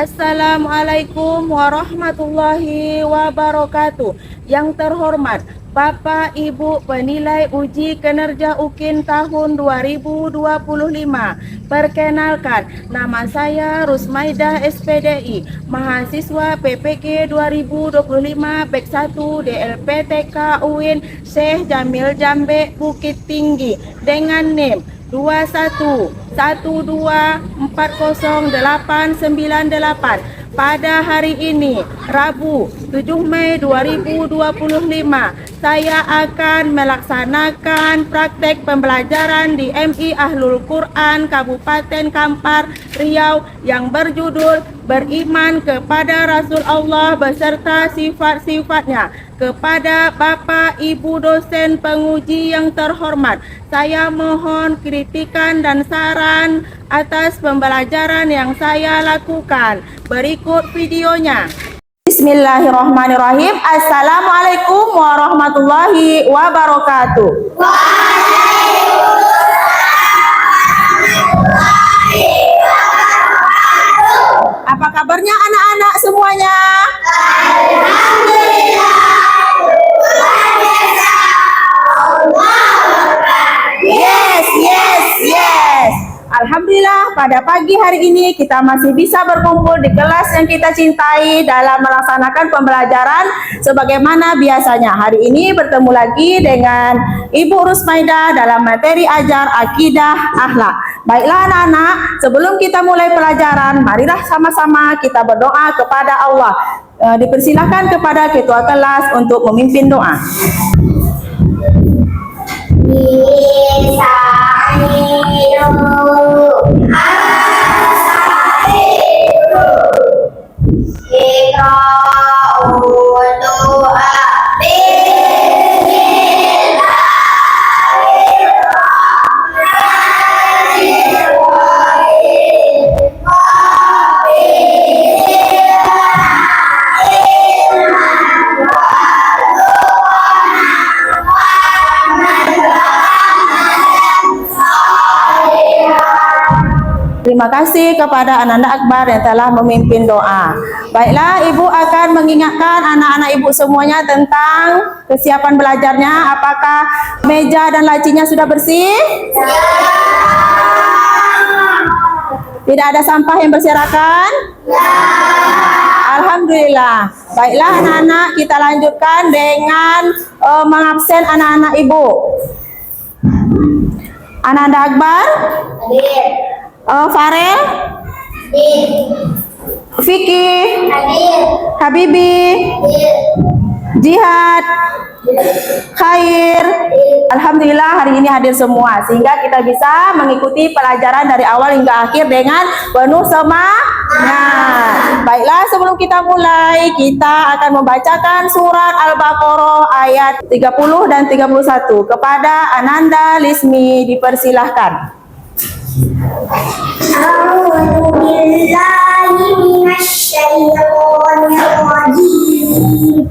Assalamualaikum warahmatullahi wabarakatuh. Yang terhormat Bapak Ibu penilai uji kinerja UKIN tahun 2025. Perkenalkan, nama saya Rusmaidah SPDI, mahasiswa PPK 2025 Bek 1 DLPTK UIN Syekh Jamil Jambe Bukit Tinggi dengan NIM 2112400898. Pada hari ini, Rabu 7 Mei 2025, saya akan melaksanakan praktek pembelajaran di MI Ahlul Quran Kabupaten Kampar, Riau yang berjudul Beriman kepada Rasul Allah beserta sifat-sifatnya. Kepada Bapak Ibu dosen penguji yang terhormat, saya mohon kritikan dan saran atas pembelajaran yang saya lakukan. Berikut videonya. Bismillahirrahmanirrahim. Assalamualaikum warahmatullahi wabarakatuh. Apa kabarnya anak-anak semuanya? Yes. Alhamdulillah, pada pagi hari ini kita masih bisa berkumpul di kelas yang kita cintai dalam melaksanakan pembelajaran sebagaimana biasanya. Hari ini bertemu lagi dengan Ibu Rusmaidah dalam materi ajar akidah akhlak. Baiklah anak-anak, sebelum kita mulai pelajaran, marilah sama-sama kita berdoa kepada Allah. Dipersilakan kepada ketua kelas untuk memimpin doa. Terima kasih kepada Ananda Akbar yang telah memimpin doa. Baiklah, Ibu akan mengingatkan anak-anak Ibu semuanya tentang kesiapan belajarnya. Apakah meja dan lacinya sudah bersih? Tidak ada sampah yang berserakan? Alhamdulillah. Baiklah anak-anak, kita lanjutkan dengan mengabsen anak-anak Ibu. Ananda Akbar? Farel, Vicky, Habibi, Jihad, Khair. Alhamdulillah hari ini hadir semua sehingga kita bisa mengikuti pelajaran dari awal hingga akhir dengan penuh semangat. Baiklah, sebelum kita mulai, kita akan membacakan surat Al-Baqarah ayat 30 dan 31 kepada Ananda Lismi. Dipersilahkan. A'udzu billahi minasyaitonir rajim.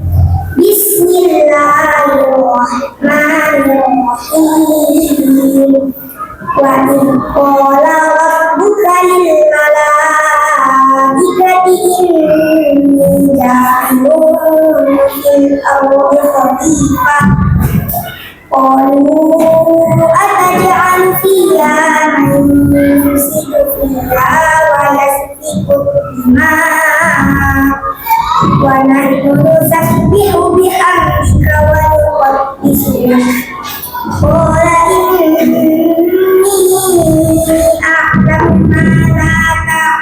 Bismillahirrahmanirrahim. Wa idh qala rabbuka lil malaikati inni ja'ilun fil ardi khalifah. Qalu ataj'alu fiha man yufsidu fiha wa yasfiku dimaa wa nahnu nusabbihu bihamdika wa nuqaddisu lak. Qala inni a'lamu ma la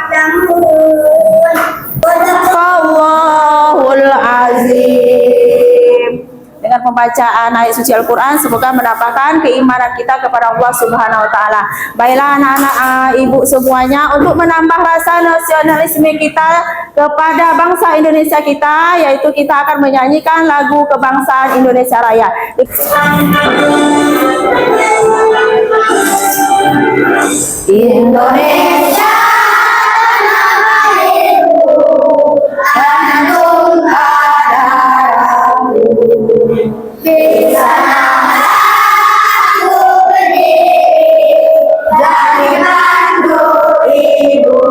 ta'lamun. Shadaqallahul azim. Dengan pembacaan ayat suci Al-Quran, semoga mendapatkan keimanan kita kepada Allah Subhanahu wa Ta'ala. Baiklah anak-anak Ibu semuanya, untuk menambah rasa nasionalisme kita kepada bangsa Indonesia kita, yaitu kita akan menyanyikan lagu kebangsaan Indonesia Raya. Indonesia Dari mandu ibu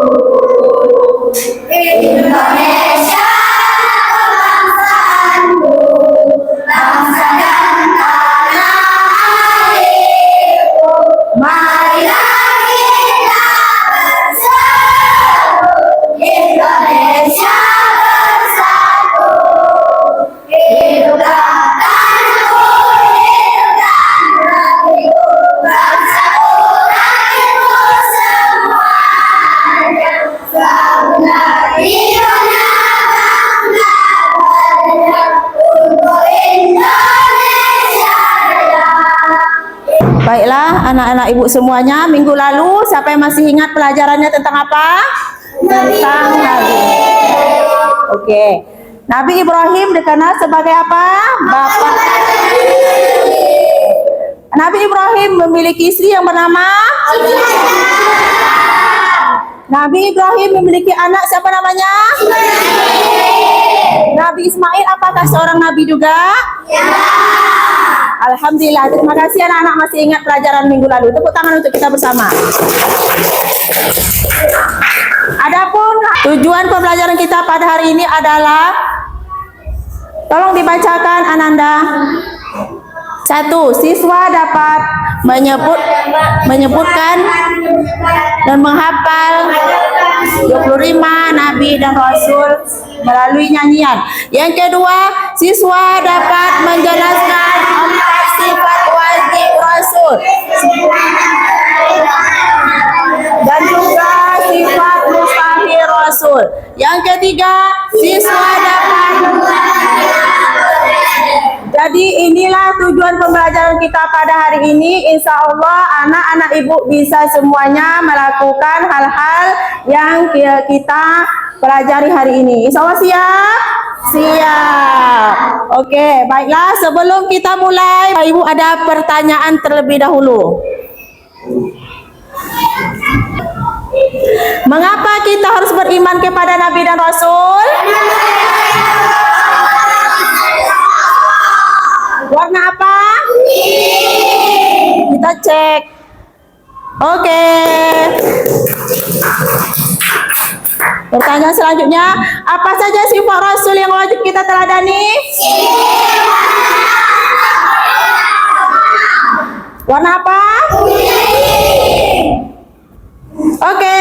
anak-anak ibu semuanya, minggu lalu siapa yang masih ingat pelajarannya tentang apa? Tentang Nabi. Oke. Nabi Ibrahim dikenal sebagai apa? Bapak. Nabi Ibrahim memiliki istri yang bernama Nabi Ibrahim memiliki anak, siapa namanya? Nabi Ismail apakah seorang nabi juga? Ya. Alhamdulillah. Terima kasih anak-anak masih ingat pelajaran minggu lalu. Tepuk tangan untuk kita bersama. Adapun tujuan pembelajaran kita pada hari ini adalah, tolong dibacakan Ananda. 1. Siswa dapat menyebutkan dan menghafal 25 Nabi dan Rasul melalui nyanyian. Yang kedua, siswa dapat menjelaskan 4 sifat wajib Rasul dan juga sifat mustahil Rasul. Yang ketiga, siswa dapat. Jadi inilah tujuan pembelajaran kita pada hari ini. Insya Allah anak-anak ibu bisa semuanya melakukan hal-hal yang kita pelajari hari ini. Insya Allah siap? Siap. Oke, baiklah. Sebelum kita mulai, Pak Ibu ada pertanyaan terlebih dahulu. Mengapa kita harus beriman kepada Nabi dan Rasul? Warna apa? Kita cek. Oke. Pertanyaan selanjutnya, apa saja sifat Rasul yang wajib kita teladani? Warna apa? Oke.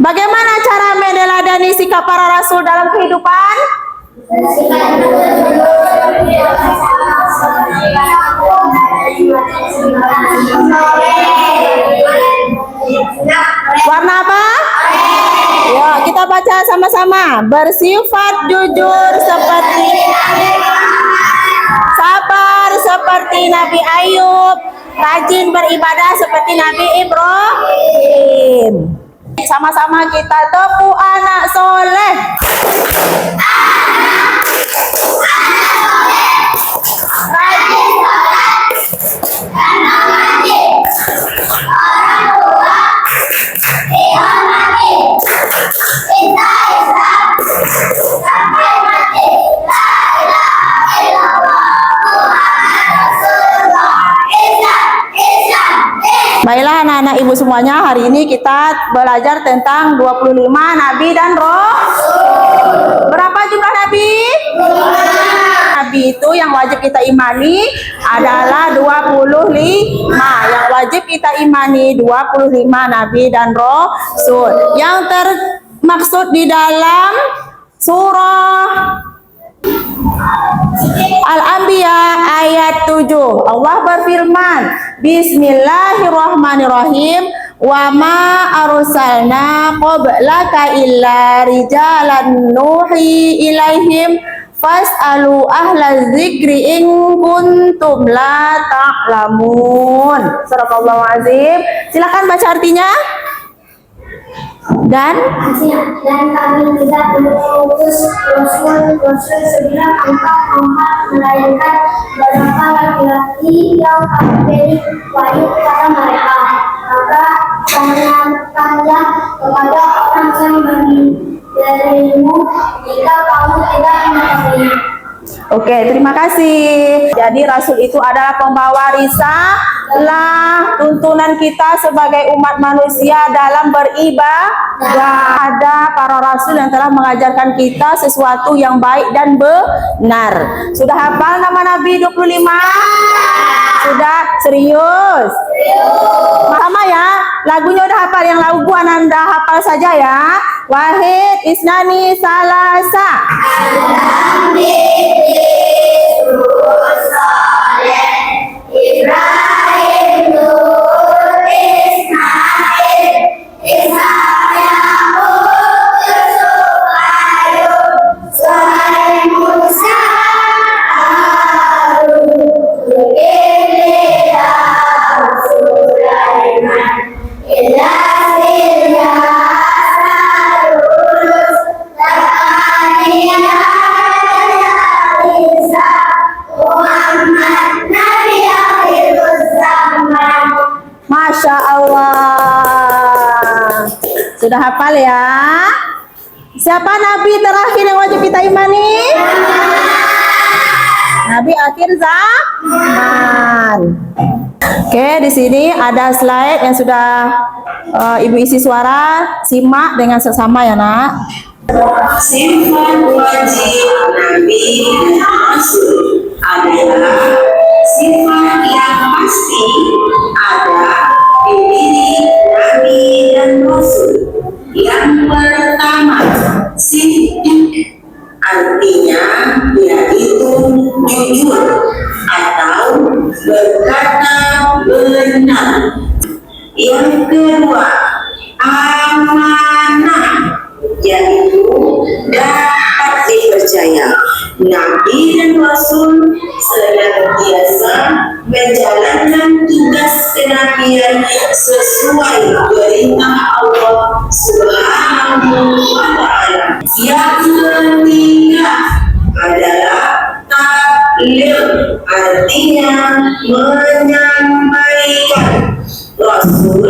Bagaimana cara meneladani sikap para rasul dalam kehidupan? Warna apa? Ya, kita baca sama-sama. Bersifat jujur seperti sabar seperti Nabi Ayub, rajin beribadah seperti Nabi Ibrahim. Sama-sama kita tepuk anak soleh. Baiklah anak-anak ibu semuanya, hari ini kita belajar tentang 25 Nabi dan Rasul. Berapa jumlah Nabi? Nabi itu yang wajib kita imani adalah 25. Yang wajib kita imani 25 Nabi dan Rasul. Yang termaksud di dalam surah Al-Anbiya ayat 7. Allah berfirman, Bismillahirrahmanirrahim. Wa ma arsalna qablaka illa rijalan nuhi ilaihim fas'alu ahla dzikri in kuntum la ta'lamun. Sadaqallahu azim. Silakan baca artinya. Dan kami tidak mengutus Rasul sebelum engkau melainkan beberapa laki-laki yang kami beri wahyu kepada mereka. Maka tanyakanlah kepada orang yang darimu jika kamu tidak mengetahui. Oke, terima kasih. Jadi Rasul itu adalah pembawa risalah, tuntunan kita sebagai umat manusia dalam beribadah. Ada para Rasul yang telah mengajarkan kita sesuatu yang baik dan benar. Sudah hafal nama Nabi 25? Sudah? Serius? Sama ya? Lagunya udah hafal, yang lagu Ananda hafal saja ya. Wahid, Isnani, Salasa. Ibrahim, Nur, Ismail, Ishak, Yakub, Yusuf, Ayub, Sulaim, Musa, Harun. sudah hafal ya? Siapa nabi terakhir yang wajib kita imani? Nabi akhir zaman. Oke, di sini ada slide yang sudah Ibu isi suara, simak dengan seksama ya, Nak. Sifat wajib Nabi dan Rasul adalah sifat yang pasti ada di diri Nabi dan Rasul. Yang pertama, siddiq, artinya yaitu jujur atau berkata benar. Yang kedua, amanah, yaitu dapat dipercaya. Nabi dan Rasul senantiasa menjalankan tugas kenabian sesuai perintah Allah Subhanahu wa Ta'ala. Yang ketiga adalah taklim, artinya menyampaikan. Rasul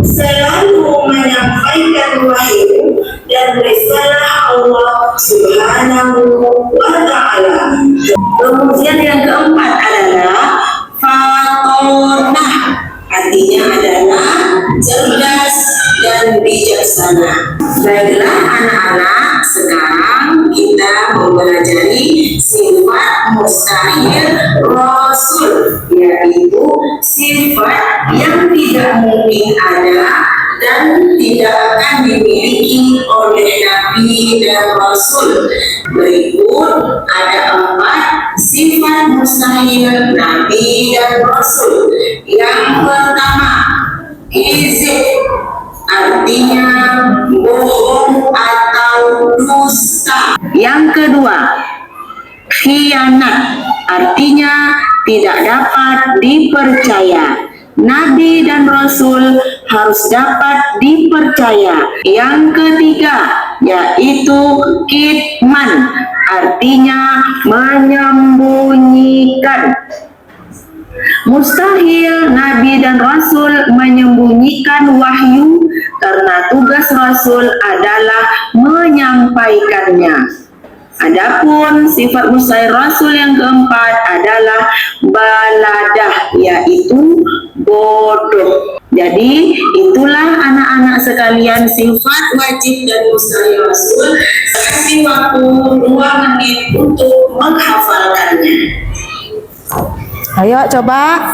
selalu menyampaikan wahyu dan risalah Allah Subhanahu wa Ta'ala. Kemudian yang keempat adalah fatonah, artinya adalah cerdas dan bijaksana. Baiklah anak-anak, sekarang kita mempelajari sifat mustahil Rasul, yaitu sifat yang tidak mungkin ada dan tidak akan dimiliki oleh Nabi dan Rasul. Berikut ada 4 sifat mustahil Nabi dan Rasul. Yang pertama, kizib, artinya bohong atau dusta. Yang kedua, khianat, artinya tidak dapat dipercaya. Nabi dan Rasul harus dapat dipercaya. Yang ketiga, yaitu kitman, artinya menyembunyikan. Mustahil Nabi dan Rasul menyembunyikan wahyu karena tugas Rasul adalah menyampaikannya. Adapun sifat mustahil Rasul yang keempat adalah baladah, yaitu bodoh. Jadi itulah anak-anak sekalian sifat wajib dan mustahil Rasul. Saya kasih waktu 2 menit untuk menghafalkannya. Ayo coba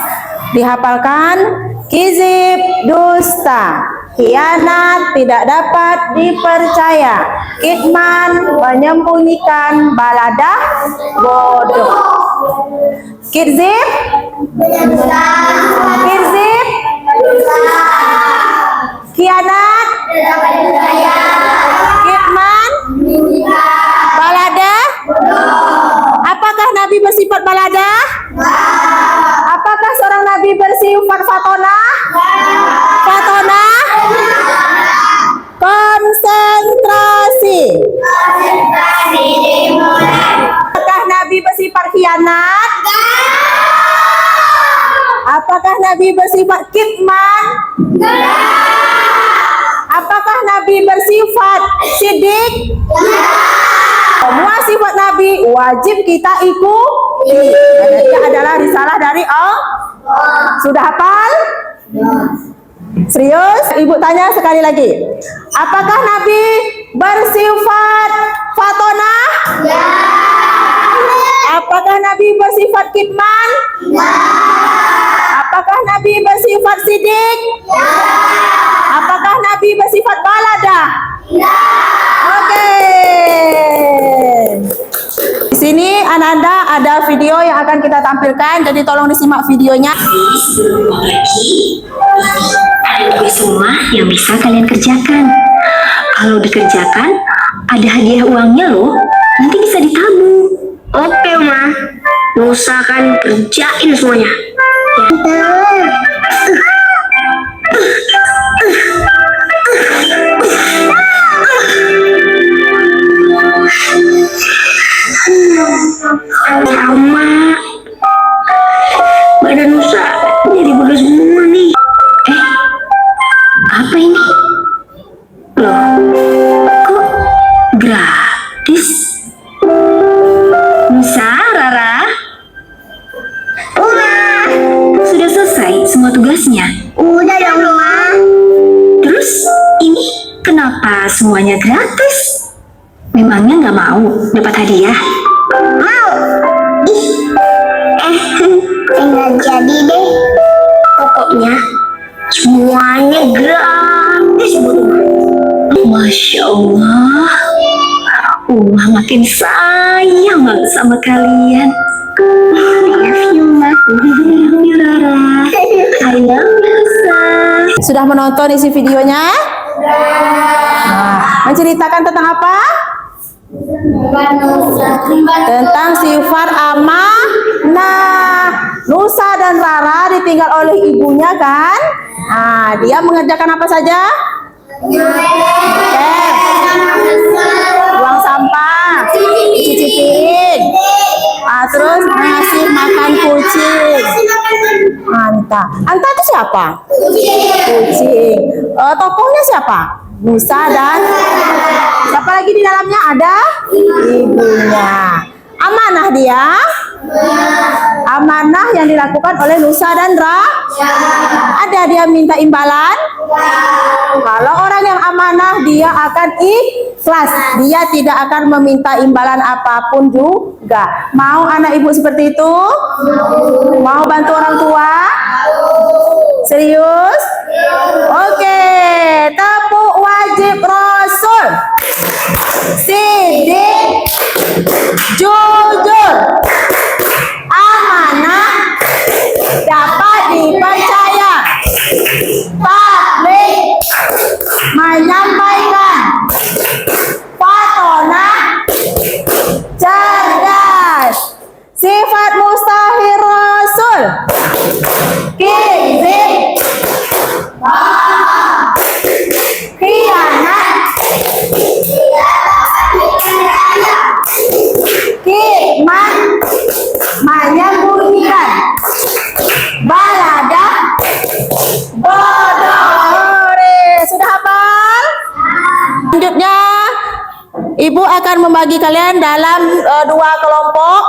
dihafalkan. Kizib, dusta. Khianat, tidak dapat dipercaya. Kitman, menyembunyikan. Baladah, bodoh. Kizib, kizib, khianat, kitman, baladah. Apakah Nabi bersifat baladah? Apakah seorang Nabi bersifat fatonah? Fatonah? Konsentrasi. Apakah Nabi bersifat khianat? Apakah Nabi bersifat kitman? Apakah Nabi bersifat siddiq? Semua sifat Nabi wajib kita ikuti. Dia adalah risalah dari Allah. Sudah hafal? Serius? Ibu tanya sekali lagi. Apakah Nabi bersifat fatonah? Ya. Apakah Nabi bersifat kitman? Ya. Apakah Nabi bersifat siddiq? Ya. Apakah Nabi bersifat baladah? Ya. Oke. Di sini anak-anak ada video yang akan kita tampilkan, jadi tolong disimak videonya. Sebelum lagi, ada tugas rumah yang bisa kalian kerjakan. Kalau dikerjakan, ada hadiah uangnya loh. Nanti bisa ditabung. Oke, Ma. Usahakan kerjain semuanya. Sama badan Nusa jadi bodoh semua nih. Apa ini? Loh, semuanya gratis. Memangnya nggak mau dapat hadiah? Mau. Enggak jadi deh. Pokoknya semuanya gratis. Masya Allah, Uma makin sayang banget sama kalian. I love you, Ma. I love you, Sa. Sudah menonton isi videonya? Nah, menceritakan tentang apa? Tentang sifat amanah. Nusa dan Rara ditinggal oleh ibunya kan? Nah, dia mengerjakan apa saja? Buang sampah, cuci piring, terus ngasih makan kucing. Anta itu siapa? Kucing. Tokohnya siapa? Nusa dan siapa lagi di dalamnya? Ada ibunya. Amanah dia. Amanah yang dilakukan oleh Nusa dan ada dia minta imbalan. Kalau orang yang amanah dia akan ikhlas. Dia tidak akan meminta imbalan apapun juga. Mau anak ibu seperti itu? Mau bantu orang tua? Serius? Oke, tepuk wajib Rasul. Sidik, jujur, amanah, dapat dipercaya, tabligh, menyampaikan, fatonah, cerdas. Sifat mustahil Rasul: kizib, khianat, kitman, menyembunyikan, balada, bodoh. Sudah hafal? Selanjutnya ibu akan membagi kalian dalam dua kelompok.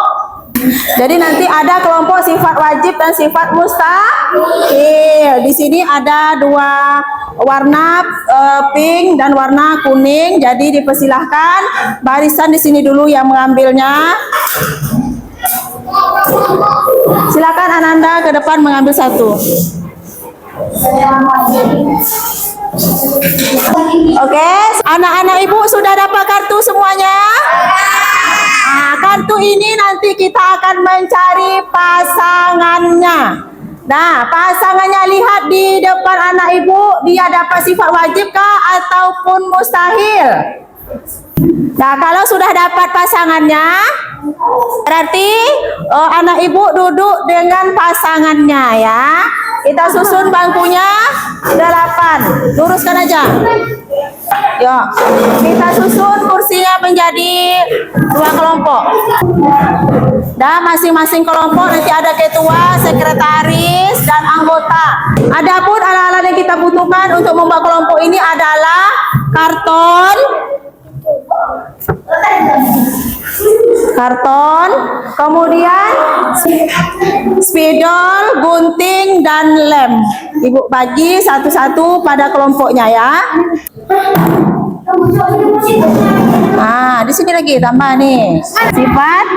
Jadi nanti ada kelompok sifat wajib dan sifat mustahil. Di sini ada dua warna pink dan warna kuning. Jadi dipersilahkan barisan di sini dulu yang mengambilnya. Silakan Ananda ke depan mengambil satu. Oke, anak-anak ibu sudah dapat kartu semuanya? Nah, kartu ini nanti kita akan mencari pasangannya. Nah, pasangannya lihat di depan anak ibu, dia dapat sifat wajib kah ataupun mustahil? Nah, kalau sudah dapat pasangannya, berarti anak ibu duduk dengan pasangannya ya. Kita susun bangkunya 8. Luruskan aja. Yuk, kita susun kursinya menjadi 2 kelompok. Dan masing-masing kelompok nanti ada ketua, sekretaris, dan anggota. Adapun alat-alat yang kita butuhkan untuk membuat kelompok ini adalah karton, kemudian spidol, gunting, dan lem. Ibu bagi satu-satu pada kelompoknya ya. Nah, di sini lagi tambah nih. Sifat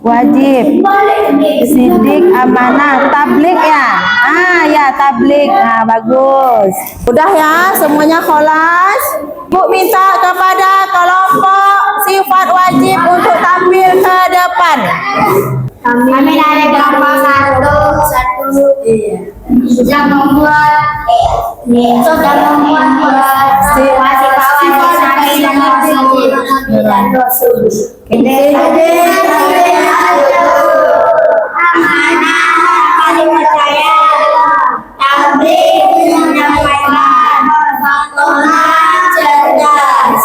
wajib, sidik, amanah, tabligh ya. Ya tabligh. Nah, bagus. Udah ya, semuanya kholas. Bu minta kepada kelompok sifat wajib untuk tampil ke depan. Kami ada gambar satu. Sudah membuat sifat dan Rasul. Amanah, kali percaya, tabligh, menyampaikan, fatonah, cerdas.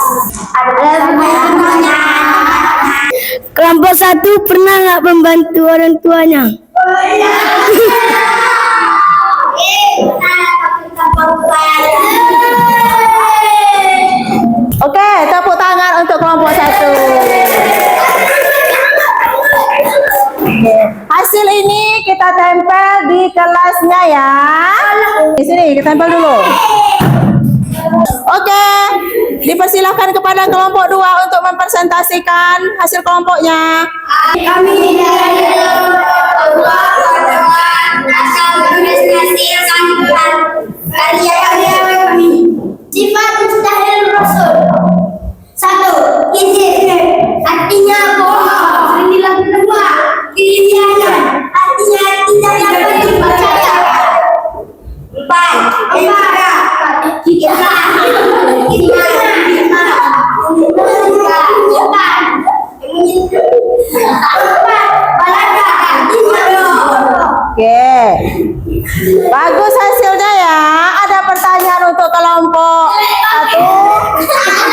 Kelompok 1 pernah nggak membantu orang tuanya? Oke, tepuk tangan untuk kelompok 1. Hasil ini kita tempel di kelasnya ya. Di sini kita tempel dulu. Oke, Dipersilakan kepada kelompok 2 untuk mempresentasikan hasil kelompoknya. Kami dari kelompok kedua asal berprestasi sambutan karya-karya kami. Sifat mustahil Rasul. 1. Kizir, artinya bohong, sering dilakukan. 2. Kirianan, artinya tidak dapat dipercaya. 4. Emara, Oke. Bagus hasilnya ya. Ada pertanyaan untuk kelompok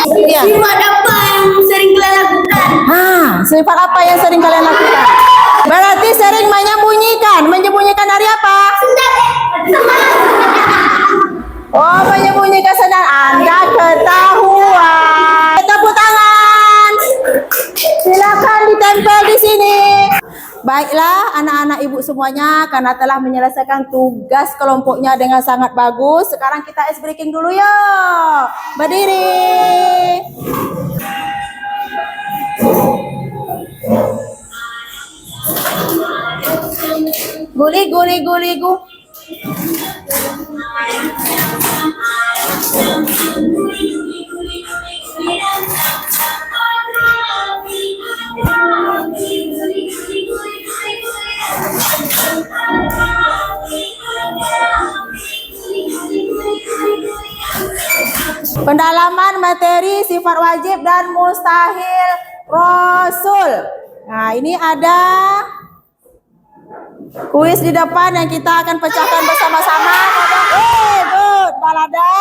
1. Iya. Sifat apa yang sering kalian lakukan? Sifat apa yang sering kalian lakukan? Berarti sering menyembunyikan. Menyembunyikan dari apa? Oh, menyembunyikan sedang Anda ketahuan. Tepuk tangan. Silakan ditempel di sini. Baiklah anak-anak ibu semuanya, karena telah menyelesaikan tugas kelompoknya dengan sangat bagus. Sekarang kita ice breaking dulu ya. Berdiri. Guli guli guli gu. Pendalaman materi sifat wajib dan mustahil Rasul. Nah, ini ada kuis di depan yang kita akan pecahkan bersama-sama. Good, Balada.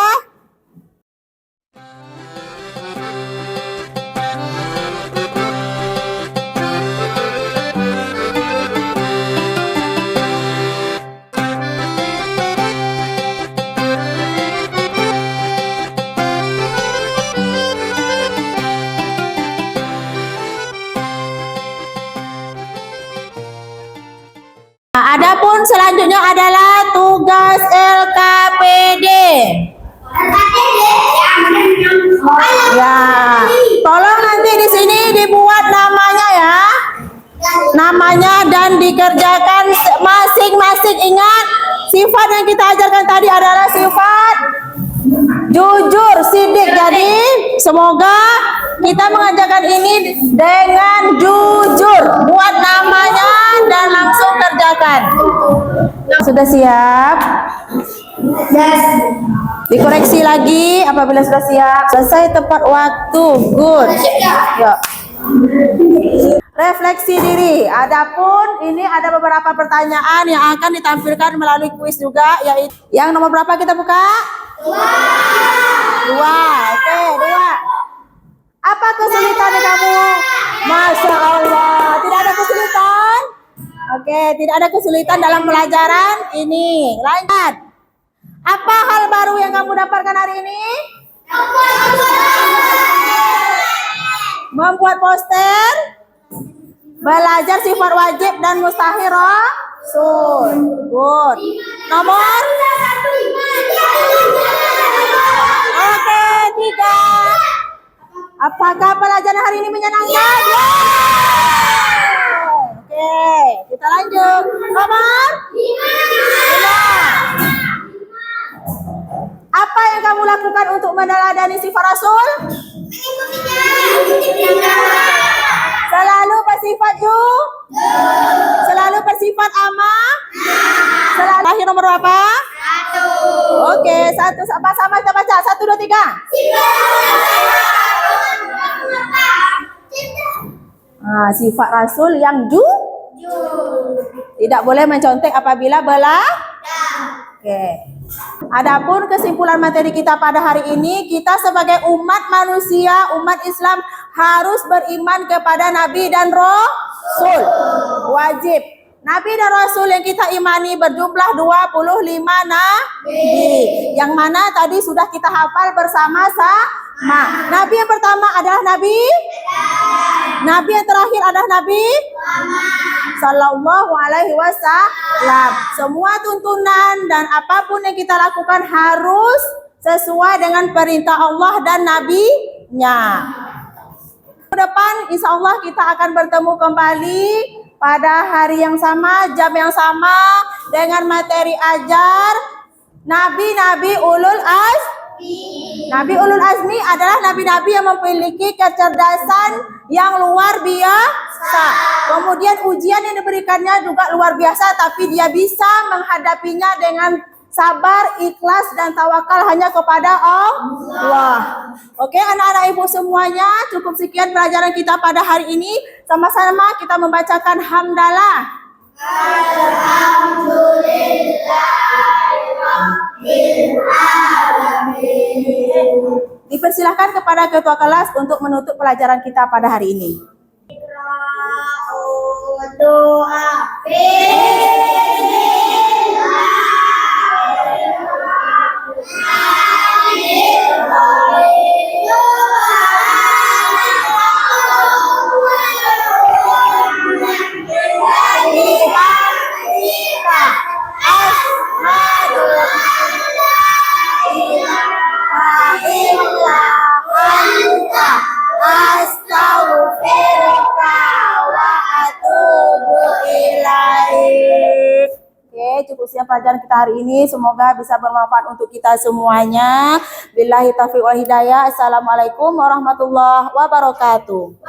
Nah, adapun selanjutnya adalah tugas LKPD. Ya, tolong nanti di sini dibuat namanya ya. Namanya dan dikerjakan masing-masing. Ingat, sifat yang kita ajarkan tadi adalah sifat jujur, sidik. Jadi, semoga kita mengajarkan ini dengan jujur. Buat namanya dan langsung kerjakan. Sudah siap? Yes. Dikoreksi lagi apabila sudah siap. Selesai tepat waktu. Good. Yuk. Refleksi diri. Adapun ini ada beberapa pertanyaan yang akan ditampilkan melalui kuis juga, yaitu yang nomor berapa kita buka? 2. Oke, 2. Apa kesulitan kamu? Masya Allah. Tidak ada kesulitan? Oke, tidak ada kesulitan dalam pelajaran ini. Lanjut. Apa hal baru yang kamu dapatkan hari ini? Membuat poster, belajar sifat wajib dan mustahil Rasul. Good. Nomor? Oke, 3. Apakah pelajaran hari ini menyenangkan? Oke, kita lanjut. Nomor? 5. Apa yang kamu lakukan untuk meneladani sifat Rasul? Selalu bersifat selalu bersifat amanah. Selalu. Akhir nomor berapa? 1. Oke, 1 sama-sama kita baca. 1, 2, 3. Sifat Rasul yang tidak boleh mencontek apabila Oke. Adapun kesimpulan materi kita pada hari ini, kita sebagai umat manusia, umat Islam harus beriman kepada Nabi dan Rasul. Wajib. Nabi dan Rasul yang kita imani berjumlah 25 nabi. Yang mana tadi sudah kita hafal bersama-sama. Nabi yang pertama adalah Nabi yang terakhir adalah Nabi Sallallahu Alaihi Wasallam. Semua tuntunan dan apapun yang kita lakukan harus sesuai dengan perintah Allah dan Nabi-Nya. Ke depan insya Allah kita akan bertemu kembali pada hari yang sama, jam yang sama, dengan materi ajar Nabi-Nabi Ulul Azmi. Nabi Ulul Azmi adalah nabi-nabi yang memiliki kecerdasan yang luar biasa. Kemudian ujian yang diberikannya juga luar biasa, tapi dia bisa menghadapinya dengan sabar, ikhlas, dan tawakal hanya kepada Allah. Oke, anak-anak ibu semuanya, cukup sekian pelajaran kita pada hari ini. Sama-sama kita membacakan hamdalah. Dipersilahkan kepada ketua kelas untuk menutup pelajaran kita pada hari ini. Doa. Cukup sekian pelajaran kita hari ini. Semoga bisa bermanfaat untuk kita semuanya. Billahi taufiq wal hidayah. Assalamualaikum warahmatullahi wabarakatuh.